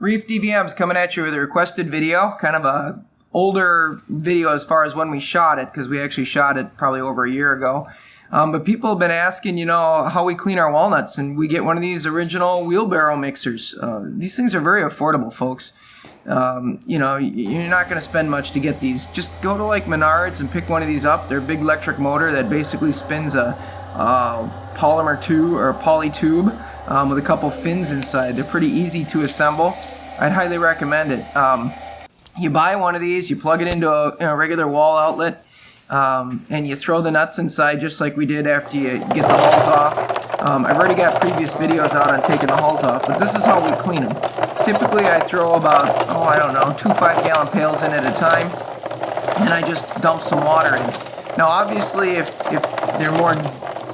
Reef DVM's coming at you with a requested video, kind of a older video as far as when we shot it, because we actually shot it probably over a year ago. But people have been asking, how we clean our walnuts, and we get one of these original wheelbarrow mixers. These things are very affordable, folks. You're not going to spend much to get these. Just go to like Menards and pick one of these up. They're a big electric motor that basically spins a polymer tube or a poly tube with a couple fins inside. They're pretty easy to assemble. I'd highly recommend it. You buy one of these, you plug it into a regular wall outlet, and you throw the nuts inside just like we did after you get the hulls off. I've already got previous videos out on taking the hulls off, but this is how we clean them. Typically I throw about, 2 5-gallon pails in at a time, and I just dump some water in. Now obviously if they're more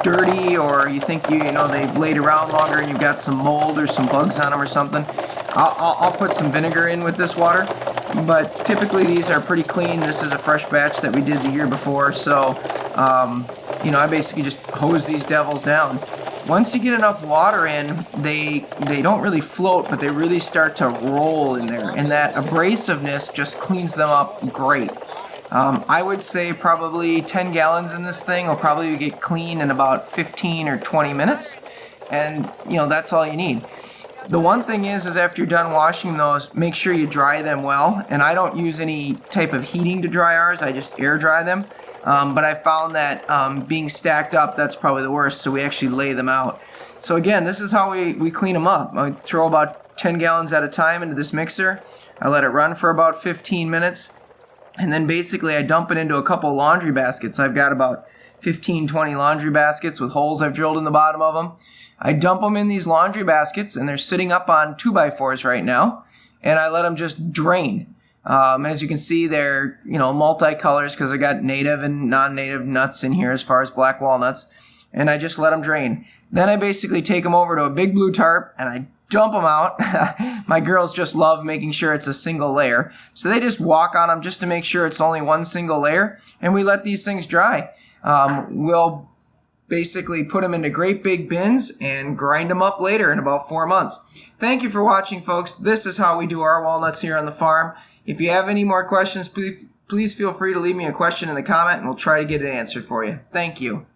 dirty, or you think they've laid around longer and you've got some mold or some bugs on them or something, I'll put some vinegar in with this water. But typically these are pretty clean. This is a fresh batch that we did the year before, so I basically just hose these devils down. Once you get enough water in, they don't really float, but they really start to roll in there, and that abrasiveness just cleans them up great. I would say probably 10 gallons in this thing will probably get clean in about 15 or 20 minutes, and that's all you need. The one thing is after you're done washing those, make sure you dry them well, and I don't use any type of heating to dry ours, I just air dry them. But I found that being stacked up, that's probably the worst, so we actually lay them out. So again, this is how we clean them up. I throw about 10 gallons at a time into this mixer. I let it run for about 15 minutes, and then basically I dump it into a couple laundry baskets. I've got about 15, 20 laundry baskets with holes I've drilled in the bottom of them. I dump them in these laundry baskets, and they're sitting up on 2x4s right now, and I let them just drain. As you can see, they're multicolors because I got native and non-native nuts in here as far as black walnuts, and I just let them drain. Then I basically take them over to a big blue tarp and I dump them out. My girls just love making sure it's a single layer, so they just walk on them just to make sure it's only one single layer, and we let these things dry. We'll basically put them into great big bins and grind them up later in about 4 months. Thank you for watching, folks. This is how we do our walnuts here on the farm. If you have any more questions, please feel free to leave me a question in the comment, and we'll try to get it answered for you. Thank you.